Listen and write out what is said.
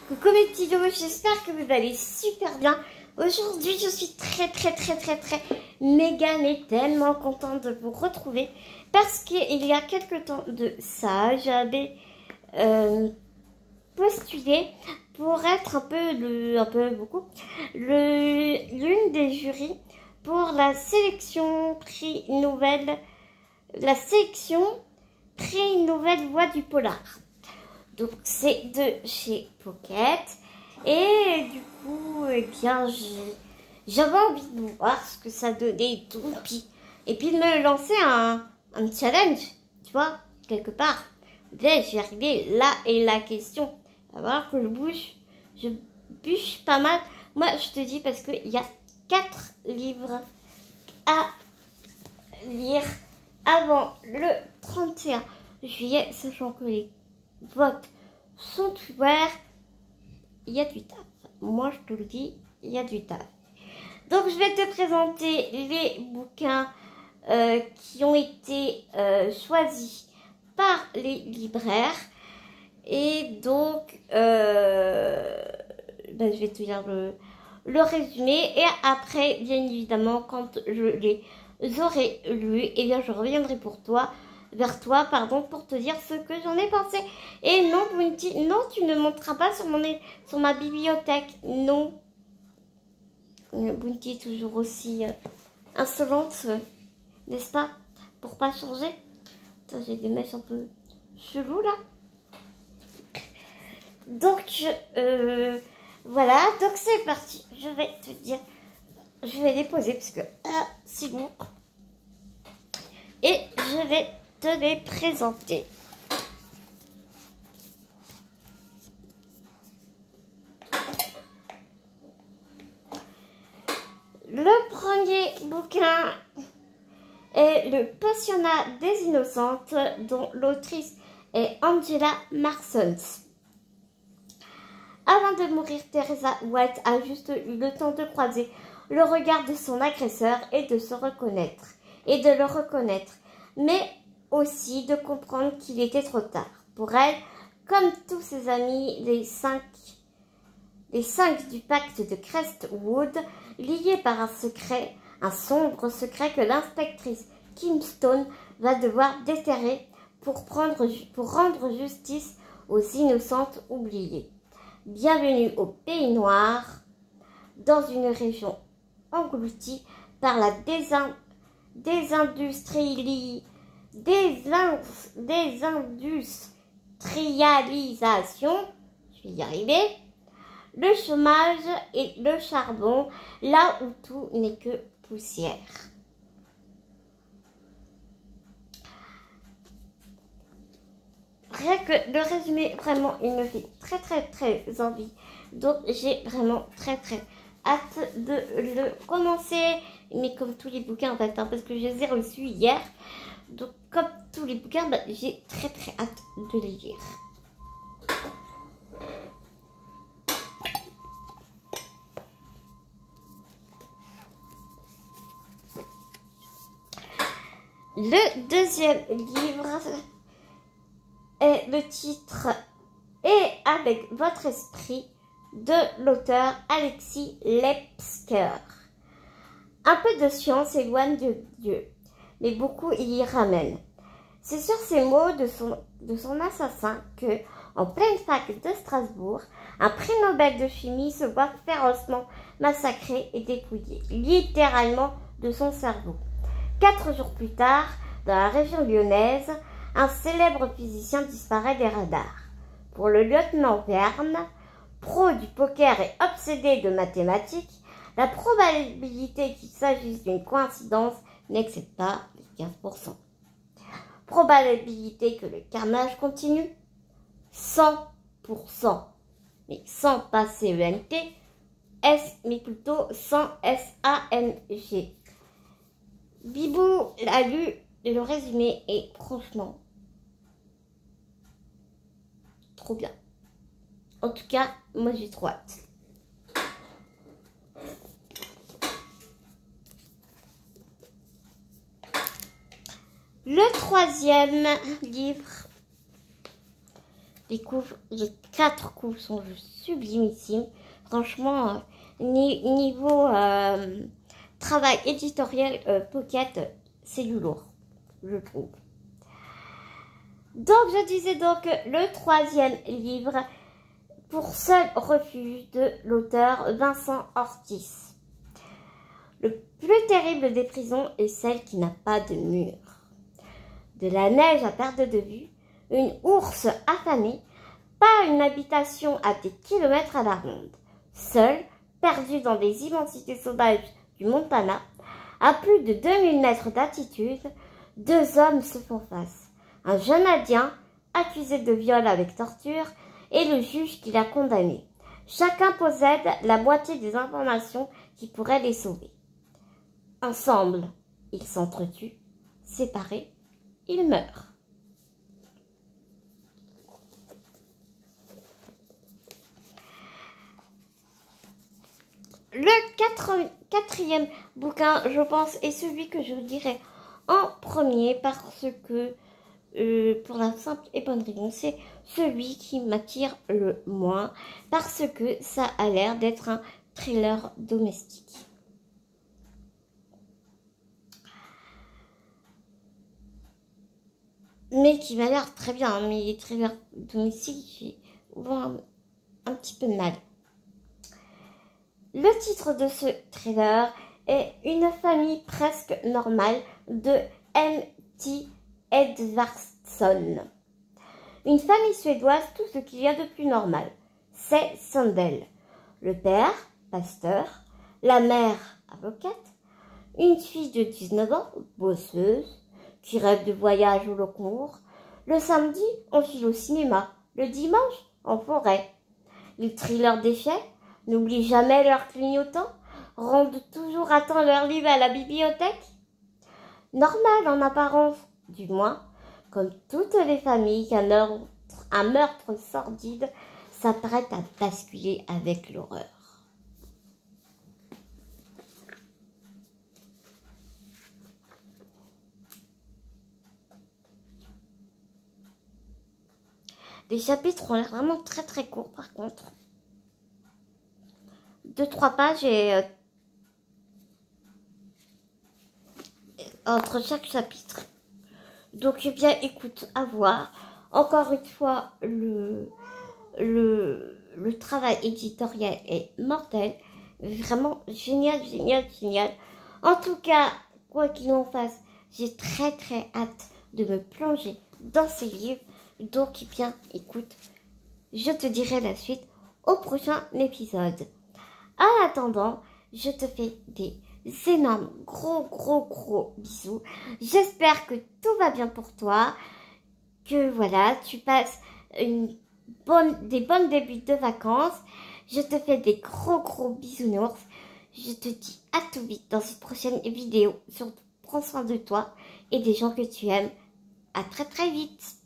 Coucou mes petits dos, j'espère que vous allez super bien. Aujourd'hui, je suis très méga mais tellement contente de vous retrouver parce qu'il y a quelques temps de ça, j'avais postulé pour être l'une des jurys pour la sélection prix nouvelle voix du polar. Donc c'est de chez Pocket et du coup j'avais envie de voir ce que ça donnait et tout, et puis de me lancer un challenge, tu vois, quelque part. Dès j'y arrivé, là est la question. Il va falloir que je bûche pas mal. Moi je te dis parce qu'il y a 4 livres à lire avant le 31 juillet, sachant que les votes sont ouverts. Il y a du taf. Moi, je te le dis, il y a du taf. Donc, je vais te présenter les bouquins qui ont été choisis par les libraires. Et donc, je vais te lire le résumé. Et après, bien évidemment, quand je les aurai lus, eh bien, je reviendrai vers toi, pour te dire ce que j'en ai pensé. Et non, Bounty, non, tu ne monteras pas sur ma bibliothèque. Non. Bounty est toujours aussi insolente, n'est-ce pas? Pour pas changer. J'ai des mèches un peu chelous là. Donc, voilà. Donc, c'est parti. Je vais te dire. Je vais les poser parce que c'est bon. Et je vais te les présenter. Le premier bouquin est Le Pensionnat des Innocentes, dont l'autrice est Angela Marsons. Avant de mourir, Teresa White a juste eu le temps de croiser le regard de son agresseur et de le reconnaître, mais aussi de comprendre qu'il était trop tard. Pour elle, comme tous ses amis, les cinq du pacte de Crestwood, liés par un sombre secret que l'inspectrice Kim Stone va devoir déterrer pour rendre justice aux innocentes oubliées. Bienvenue au Pays Noir, dans une région engloutie par la désindustrialisation, je vais y arriver, le chômage et le charbon, là où tout n'est que poussière. Rien que le résumé, vraiment, il me fait très envie. Donc, j'ai vraiment très hâte de le commencer. Mais comme tous les bouquins, en fait, parce que je les ai reçus hier. Donc, comme tous les bouquins, j'ai très hâte de les lire. Le deuxième livre est le titre Et avec votre esprit de l'auteur Alexis Lepsker. Un peu de science éloigne de Dieu, mais beaucoup y ramène. C'est sur ces mots de son assassin que, en pleine fac de Strasbourg, un prix Nobel de chimie se voit férocement massacré et dépouillé, littéralement, de son cerveau. 4 jours plus tard, dans la région lyonnaise, un célèbre physicien disparaît des radars. Pour le lieutenant Verne, pro du poker et obsédé de mathématiques, la probabilité qu'il s'agisse d'une coïncidence n'excède pas les 15%. Probabilité que le carnage continue 100%. Mais sans passer ENT, mais plutôt sans SANG. Bibou a lu le résumé et franchement, trop bien. En tout cas, moi j'ai trop hâte. Le troisième livre Les 4 couves sont sublimissimes. Franchement, niveau travail éditorial, Pocket, c'est du lourd, je trouve. Donc, je disais donc le 3e livre, Pour seul refuge, de l'auteur Vincent Ortiz. Le plus terrible des prisons est celle qui n'a pas de mur. De la neige à perte de vue, une ours affamée, pas une habitation à des kilomètres à la ronde. Seul, perdu dans les immensités sauvages du Montana, à plus de 2000 mètres d'altitude, 2 hommes se font face. Un jeune Indien, accusé de viol avec torture, et le juge qui l'a condamné. Chacun possède la moitié des informations qui pourraient les sauver. Ensemble, ils s'entretuent. Séparés, ils meurent. Le quatrième bouquin, je pense, est celui que je dirais en premier parce que, pour la simple et bonne raison, c'est celui qui m'attire le moins parce que ça a l'air d'être un thriller domestique. Mais qui m'a l'air très bien, mais les thrillers domestiques, j'ai souvent un petit peu de mal. Le titre de ce thriller est Une famille presque normale de M.T. Edvardsson. Une famille suédoise, tout ce qu'il y a de plus normal. C'est Sandel. Le père, pasteur, la mère, avocate, une fille de 19 ans, bosseuse, qui rêve de voyage au long cours. Le samedi, on file au cinéma. Le dimanche, en forêt. Les thrillers déchets n'oublient jamais leurs clignotants, rendent toujours à temps leur livre à la bibliothèque. Normal en apparence, du moins, comme toutes les familles qu'un meurtre sordide s'apprête à basculer avec l'horreur. Les chapitres ont l'air vraiment très très courts par contre. 2-3 pages et entre chaque chapitre. Donc eh bien écoute, à voir. Encore une fois, le travail éditorial est mortel. Vraiment génial, génial, génial. En tout cas, quoi qu'il en fasse, j'ai très très hâte de me plonger dans ces livres. Donc, eh bien, écoute, je te dirai la suite au prochain épisode. En attendant, je te fais des énormes, gros bisous. J'espère que tout va bien pour toi, que voilà, tu passes des bonnes débuts de vacances. Je te fais des gros bisounours. Je te dis à tout vite dans une prochaine vidéo. Surtout, prends soin de toi et des gens que tu aimes. À très vite.